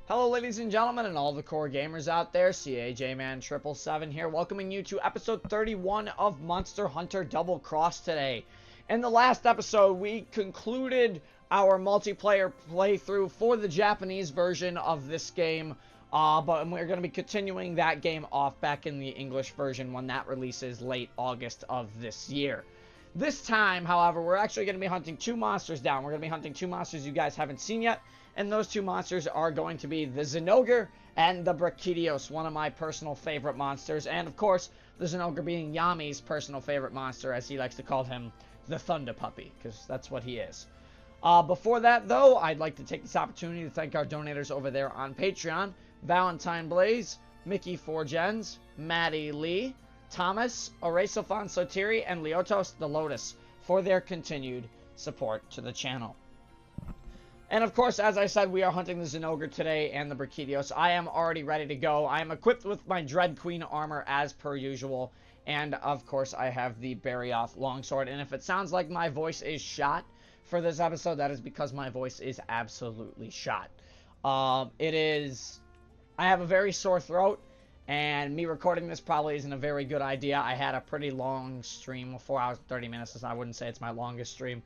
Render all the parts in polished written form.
Hello ladies and gentlemen and all the core gamers out there, CAJman777 here, welcoming you to episode 31 of Monster Hunter Double Cross today. In the last episode, we concluded our multiplayer playthrough for the Japanese version of this game, but we're going to be continuing that game off back in the English version when that releases late August of this year. This time, however, we're actually going to be hunting two monsters down. We're going to be hunting two monsters you guys haven't seen yet. And those two monsters are going to be the Zinogre and the Brachydios, one of my personal favorite monsters. And, of course, the Zinogre being Yami's personal favorite monster, as he likes to call him, the Thunder Puppy, because that's what he is. Before that, though, I'd like to take this opportunity to thank our donators over there on Patreon. Valentine Blaze, MickeyPhorGens, MaddiLeigh, Thomas, Eraisuithon Sotiri, and Liotos the Lotus for their continued support to the channel. And of course, as I said, we are hunting the Zinogre today and the Brachydios. I am already ready to go. I am equipped with my Dread Queen armor as per usual. And of course, I have the Eraisuithon longsword. And if it sounds like my voice is shot for this episode, that is because my voice is absolutely shot. I have a very sore throat. And me recording this probably isn't a very good idea. I had a pretty long stream, 4 hours and 30 minutes. So I wouldn't say it's my longest stream.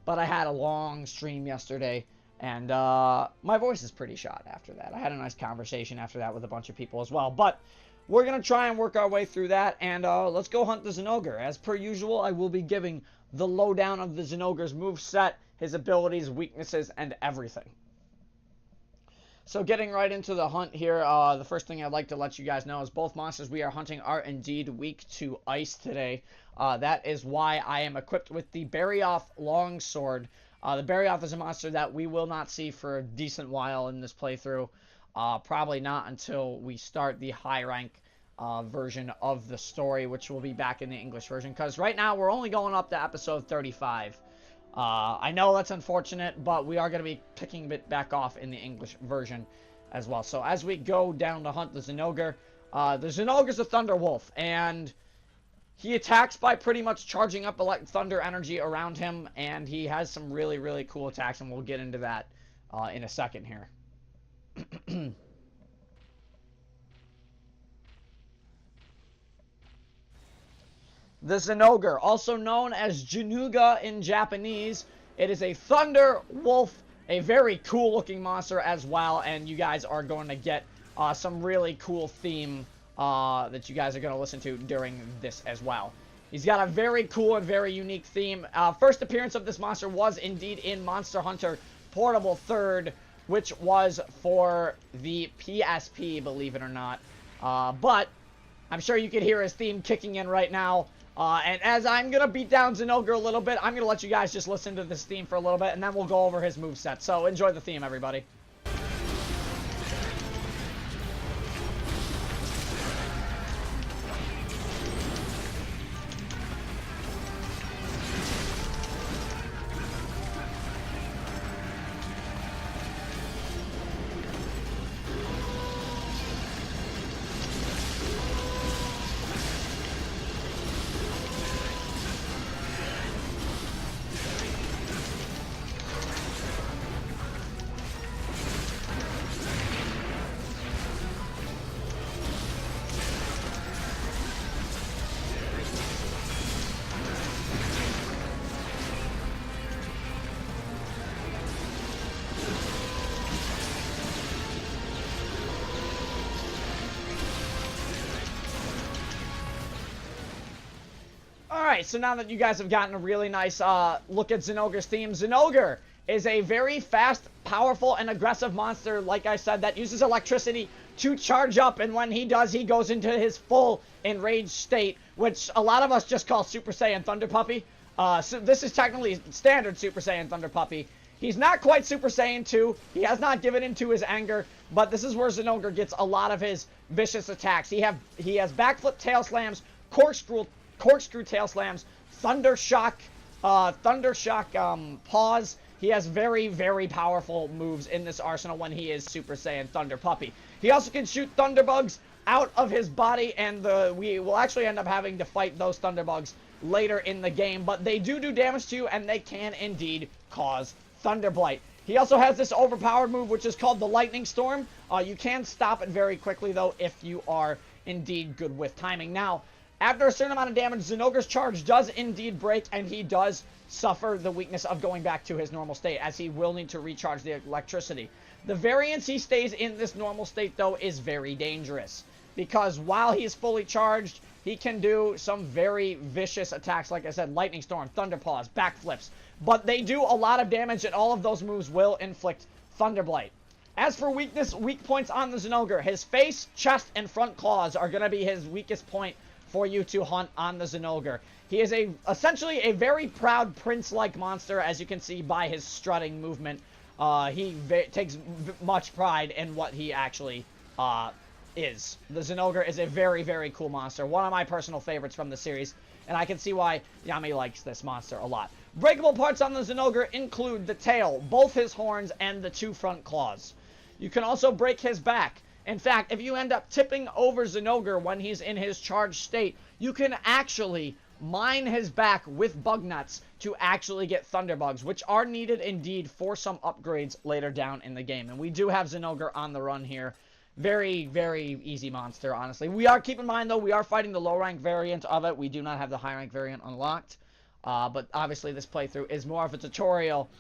But I had a long stream yesterday. And my voice is pretty shot after that. I had a nice conversation after that with a bunch of people as well. But we're going to try and work our way through that. And let's go hunt the Zinogre. As per usual, I will be giving the lowdown of the Zinogre's moveset, his abilities, weaknesses, and everything. So getting right into the hunt here, the first thing I'd like to let you guys know is both monsters we are hunting are indeed weak to ice today. That is why I am equipped with the Eraisuithon longsword. The Eraisuithon is a monster that we will not see for a decent while in this playthrough. Probably not until we start the high rank version of the story, which will be back in the English version. Because right now we're only going up to episode 35. I know that's unfortunate, but we are going to be picking a bit back off in the English version as well. So as we go down to hunt the Zinogre is a Thunder Wolf, and he attacks by pretty much charging up thunder energy around him, and he has some really, really cool attacks, and we'll get into that in a second here. The Zinogre, also known as Januga in Japanese, it is a Thunder Wolf, a very cool looking monster as well, and you guys are going to get some really cool theme that you guys are going to listen to during this as well. He's got a very cool and very unique theme. First appearance of this monster was indeed in Monster Hunter Portable 3rd, which was for the PSP, believe it or not. But I'm sure you can hear his theme kicking in right now. And as I'm going to beat down Zinogre a little bit, I'm going to let you guys just listen to this theme for a little bit, and then we'll go over his moveset. So enjoy the theme, everybody. Alright, so now that you guys have gotten a really nice look at Zinogre's theme, Zinogre is a very fast, powerful, and aggressive monster, like I said, that uses electricity to charge up, and when he does, he goes into his full enraged state, which a lot of us just call Super Saiyan Thunder Puppy. So this is technically standard Super Saiyan Thunder Puppy. He's not quite Super Saiyan 2. He has not given into his anger, but this is where Zinogre gets a lot of his vicious attacks. He has backflip tail slams, corkscrew tail slams, thunder shock paws. He has very, very powerful moves in this arsenal when he is Super Saiyan Thunder Puppy. He also can shoot thunderbugs out of his body, and we will actually end up having to fight those thunderbugs later in the game, but they do damage to you, and they can indeed cause Thunderblight. He also has this overpowered move, which is called the Lightning Storm. You can stop it very quickly, though, if you are indeed good with timing. Now, after a certain amount of damage, Zinogre's charge does indeed break, and he does suffer the weakness of going back to his normal state, as he will need to recharge the electricity. The variance he stays in this normal state, though, is very dangerous, because while he's fully charged, he can do some very vicious attacks, like I said, Lightning Storm, Thunderpaws, backflips. But they do a lot of damage, and all of those moves will inflict Thunderblight. As for weak points on the Zinogre, his face, chest, and front claws are going to be his weakest point for you to hunt on the Zinogre. He is essentially a very proud prince-like monster, as you can see by his strutting movement. He takes much pride in what he actually is. The Zinogre is a very, very cool monster. One of my personal favorites from the series, and I can see why Yami likes this monster a lot. Breakable parts on the Zinogre include the tail, both his horns, and the 2 front claws. You can also break his back. In fact, if you end up tipping over Zinogre when he's in his charged state, you can actually mine his back with bug nuts to actually get thunderbugs, which are needed indeed for some upgrades later down in the game. And we do have Zinogre on the run here. Very, very easy monster, honestly. Keep in mind, though, we are fighting the low-rank variant of it. We do not have the high-rank variant unlocked. But obviously, this playthrough is more of a tutorial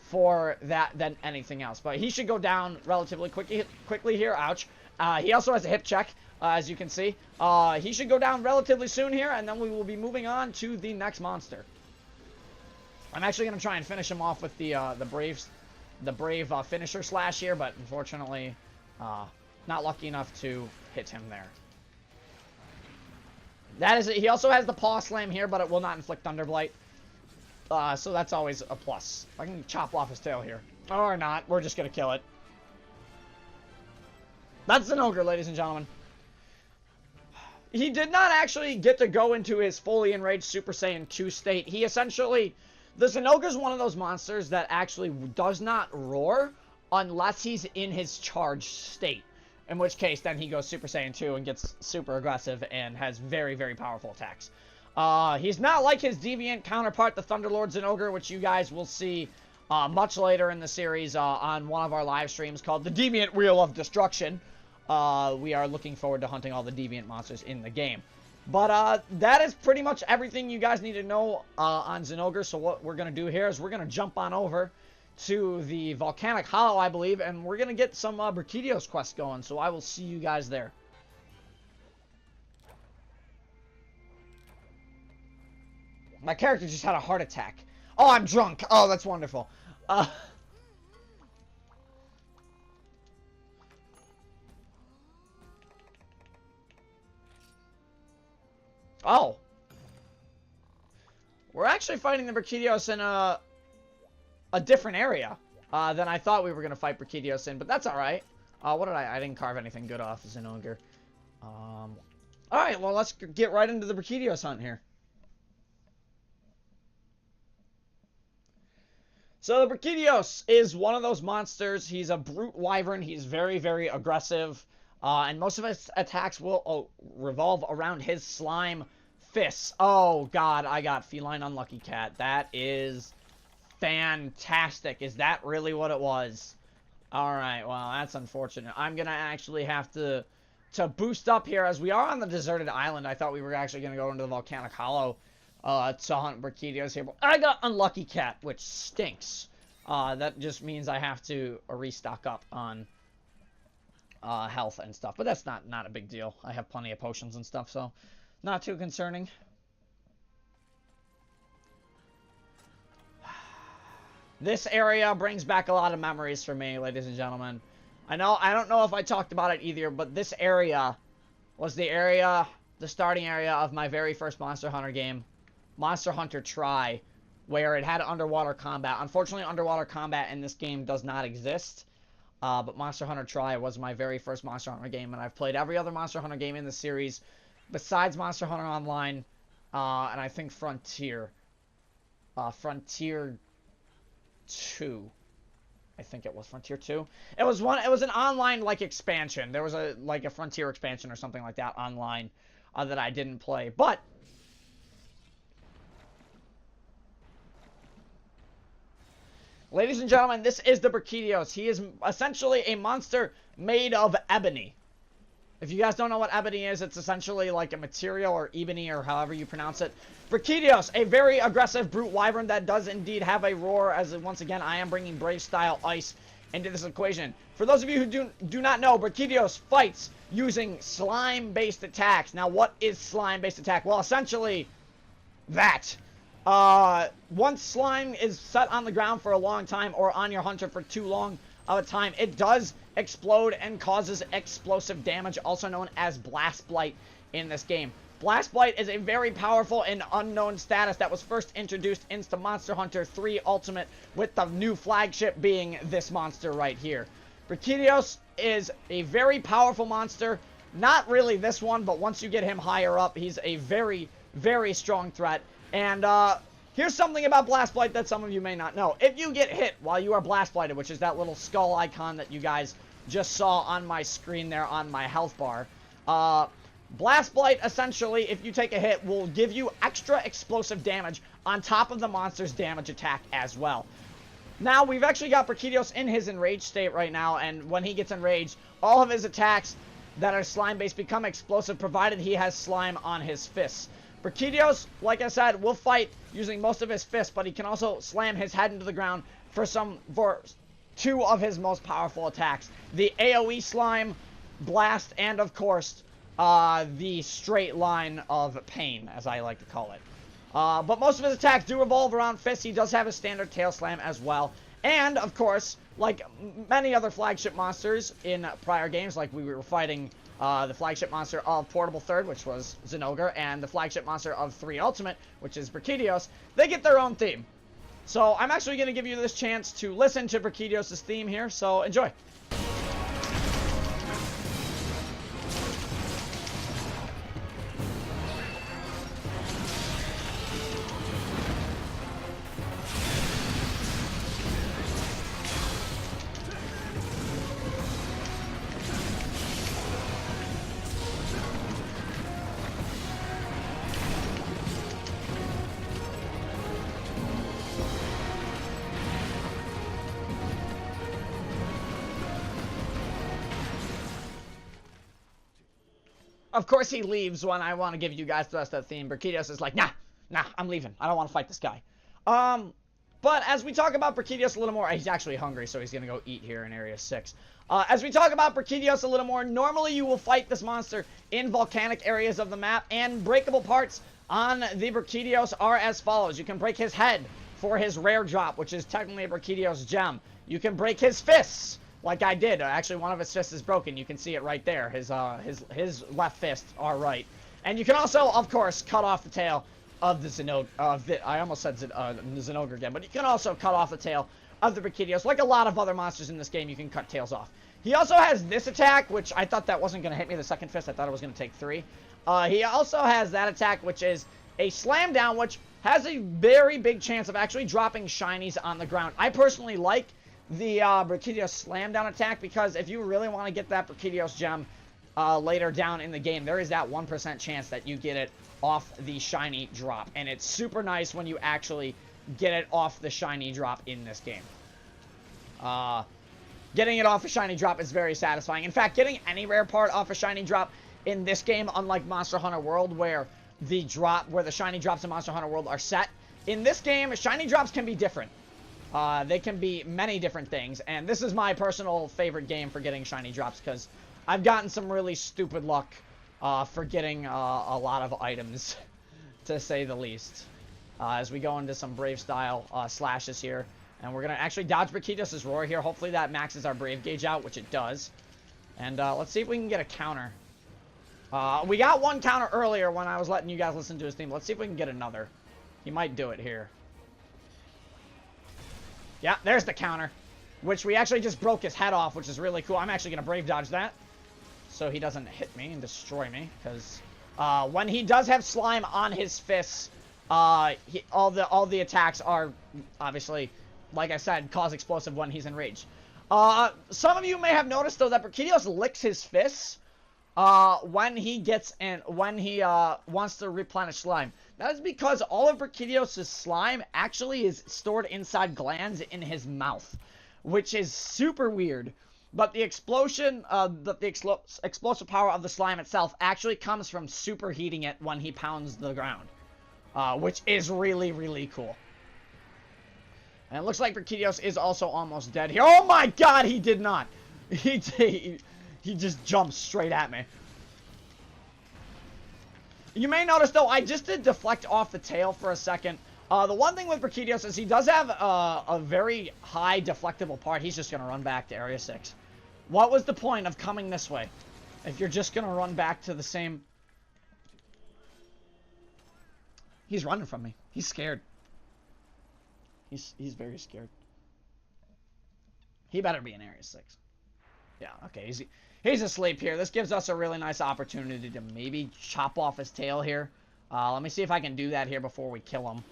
for that than anything else. But he should go down relatively quickly here. Ouch. He also has a hip check, as you can see. He should go down relatively soon here, and then we will be moving on to the next monster. I'm actually going to try and finish him off with the brave finisher slash here, but unfortunately, not lucky enough to hit him there. That is it. He also has the paw slam here, but it will not inflict Thunderblight. So that's always a plus. I can chop off his tail here. Or not. We're just going to kill it. That's Zinogre, ladies and gentlemen. He did not actually get to go into his fully enraged Super Saiyan 2 state. He essentially... The Zinogre is one of those monsters that actually does not roar unless he's in his charged state. In which case, then he goes Super Saiyan 2 and gets super aggressive and has very, very powerful attacks. He's not like his deviant counterpart, the Thunderlord Zinogre, which you guys will see much later in the series on one of our live streams called the Deviant Wheel of Destruction. We are looking forward to hunting all the deviant monsters in the game. But that is pretty much everything you guys need to know on Zinogre. So what we're going to do here is we're going to jump on over to the Volcanic Hollow, I believe, and we're going to get some Brachydios quests going, so I will see you guys there. My character just had a heart attack. Oh, I'm drunk. Oh, that's wonderful. Oh. We're actually fighting the Brachydios in a different area than I thought we were going to fight Brachydios in, but that's alright. What did I didn't carve anything good off as an ogre. Alright, well, let's get right into the Brachydios hunt here. So the Brachydios is one of those monsters. He's a brute wyvern. He's very, very aggressive. And most of his attacks will revolve around his slime fists. Oh, God, I got Feline Unlucky Cat. That is fantastic. Is that really what it was? Alright, well, that's unfortunate. I'm going to actually have to boost up here. As we are on the deserted island, I thought we were actually going to go into the Volcanic Hollow to hunt Brachydios here. But I got Unlucky Cat, which stinks. That just means I have to restock up on health and stuff. But that's not a big deal. I have plenty of potions and stuff, so not too concerning. This area brings back a lot of memories for me, ladies and gentlemen. I don't know if I talked about it either, but this area was the starting area of my very first Monster Hunter game, Monster Hunter Tri, where it had underwater combat. Unfortunately, underwater combat in this game does not exist, but Monster Hunter Tri was my very first Monster Hunter game, and I've played every other Monster Hunter game in the series besides Monster Hunter Online, and I think Frontier. Frontier 2. I think it was Frontier 2. It was an online like expansion. There was a Frontier expansion or something like that online that I didn't play. But Ladies and gentlemen, this is the Brachydios. He is essentially a monster made of ebony. If you guys don't know what ebony is, it's essentially like a material, or ebony, or however you pronounce it. Brachydios, a very aggressive brute wyvern that does indeed have a roar, as once again I am bringing Brave style ice into this equation. For those of you who do not know, Brachydios fights using slime-based attacks. Now, what is slime-based attack? Well, essentially, that. Once slime is set on the ground for a long time, or on your hunter for too long of a time, it does explode and causes explosive damage, also known as Blast Blight in this game. Blast Blight is a very powerful and unknown status that was first introduced into Monster Hunter 3 Ultimate, with the new flagship being this monster right here. Brachydios is a very powerful monster. Not really this one, but once you get him higher up, he's a very, very strong threat. And here's something about Blast Blight that some of you may not know. If you get hit while you are Blast Blighted, which is that little skull icon that you guys just saw on my screen there on my health bar, Blast Blight, essentially, if you take a hit, will give you extra explosive damage on top of the monster's damage attack as well. Now, we've actually got Brachydios in his enraged state right now, and when he gets enraged, all of his attacks that are slime-based become explosive, provided he has slime on his fists. Brachydios, like I said, will fight using most of his fists, but he can also slam his head into the ground for two of his most powerful attacks. The AoE slime, blast, and of course, the straight line of pain, as I like to call it. But most of his attacks do revolve around fists. He does have a standard tail slam as well. And, of course, like many other flagship monsters in prior games, like we were fighting the flagship monster of Portable Third, which was Zinogre, and the flagship monster of 3 Ultimate, which is Brachydios, they get their own theme. So I'm actually going to give you this chance to listen to Brachydios' theme here, so enjoy. Of course he leaves when I want to give you guys the rest of the theme. Brachydios is like, nah, I'm leaving. I don't want to fight this guy. But as we talk about Brachydios a little more, he's actually hungry, so he's going to go eat here in Area 6. As we talk about Brachydios a little more, normally you will fight this monster in volcanic areas of the map, and breakable parts on the Brachydios are as follows. You can break his head for his rare drop, which is technically a Brachydios gem. You can break his fists, like I did. Actually, one of his fists is broken. You can see it right there. His left fist are right. And you can also, of course, cut off the tail of the Zinogre. I almost said Zinogre again, but you can also cut off the tail of the Brachydios. Like a lot of other monsters in this game, you can cut tails off. He also has this attack, which I thought that wasn't going to hit me, the second fist. I thought it was going to take 3. He also has that attack, which is a slam down, which has a very big chance of actually dropping shinies on the ground. I personally like the Brachydios slam down attack, because if you really want to get that Brachydios gem later down in the game, there is that 1% chance that you get it off the shiny drop, and it's super nice when you actually get it off the shiny drop in this game. Getting it off a shiny drop is very satisfying. In fact, getting any rare part off a shiny drop in this game, unlike Monster Hunter World, where the shiny drops in Monster Hunter World are set, in this game shiny drops can be different. They can be many different things, and this is my personal favorite game for getting shiny drops, because I've gotten some really stupid luck for getting a lot of items, to say the least. As we go into some Brave style slashes here, and we're going to actually dodge Brachydios' roar here. Hopefully that maxes our Brave gauge out, which it does. And let's see if we can get a counter. We got one counter earlier when I was letting you guys listen to his theme. Let's see if we can get another. He might do it here. Yeah, there's the counter, which we actually just broke his head off, which is really cool. I'm actually going to Brave dodge that, so he doesn't hit me and destroy me, because when he does have slime on his fists, all the attacks are, obviously, like I said, cause explosive when he's enraged. Some of you may have noticed, though, that Brachydios licks his fists. when he gets in, when he wants to replenish slime. That is because all of Brachydios' slime actually is stored inside glands in his mouth, which is super weird. But the explosion, explosive power of the slime itself actually comes from superheating it when he pounds the ground, which is really, really cool. And it looks like Brachydios is also almost dead here. Oh my god, he did not! He just jumped straight at me. You may notice, though, I just did deflect off the tail for a second. The one thing with Brachydios is he does have a very high deflectable part. He's just going to run back to Area 6. What was the point of coming this way if you're just going to run back to the same... He's running from me. He's scared. He's very scared. He better be in Area 6. Yeah, okay, he's asleep here. This gives us a really nice opportunity to maybe chop off his tail here. Let me see if I can do that here before we kill him.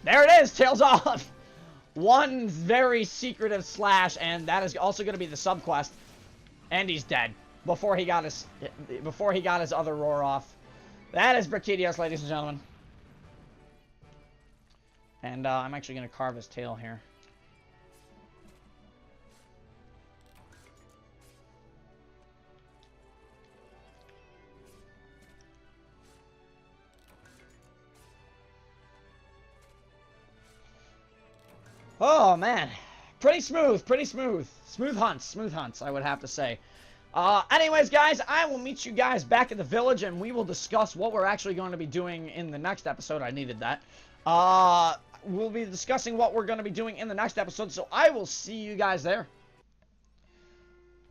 There it is! Tail's off! One very secretive slash, and that is also going to be the subquest. And he's dead. Before he got his other roar off. That is Brachydios, ladies and gentlemen. And I'm actually going to carve his tail here. Oh, man. Pretty smooth, pretty smooth. Smooth hunts, I would have to say. Anyways, guys, I will meet you guys back at the village, and we will discuss what we're actually going to be doing in the next episode. I needed that. We'll be discussing what we're going to be doing in the next episode, so I will see you guys there.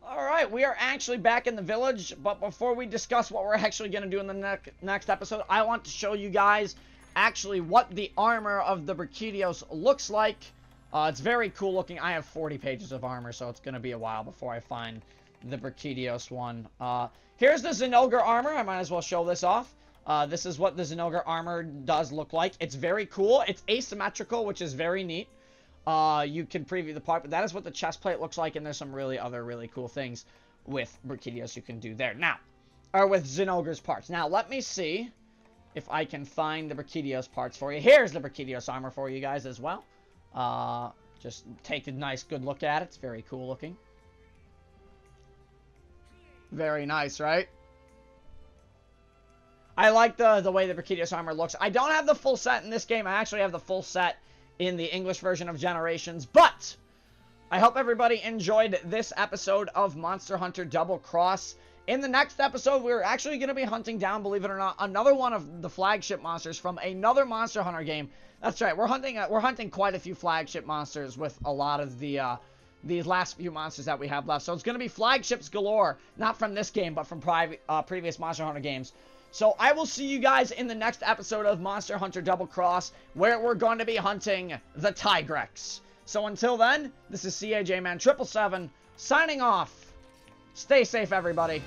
Alright, we are actually back in the village, but before we discuss what we're actually going to do in the next episode, I want to show you guys actually what the armor of the Brachydios looks like. It's very cool looking. I have 40 pages of armor, so it's going to be a while before I find the Brachydios one. Here's the Zinogre armor. I might as well show this off. This is what the Zinogre armor does look like. It's very cool. It's asymmetrical, which is very neat. You can preview the part, but that is what the chest plate looks like, and there's some other really cool things with Brachydios you can do there. Now, or with Zinogre's parts. Now, let me see if I can find the Brachydios parts for you. Here's the Brachydios armor for you guys as well. Just take a nice good look at it. It's very cool looking. Very nice, right? I like the way the Brachydios armor looks. I don't have the full set in this game. I actually have the full set in the English version of Generations. But I hope everybody enjoyed this episode of Monster Hunter Double Cross. In the next episode, we're actually going to be hunting down, believe it or not, another one of the flagship monsters from another Monster Hunter game. That's right, we're hunting quite a few flagship monsters with a lot of the these last few monsters that we have left. So it's going to be flagships galore, not from this game, but from previous Monster Hunter games. So I will see you guys in the next episode of Monster Hunter Double Cross, where we're going to be hunting the Tigrex. So until then, this is CAJ Man 777 signing off. Stay safe, everybody.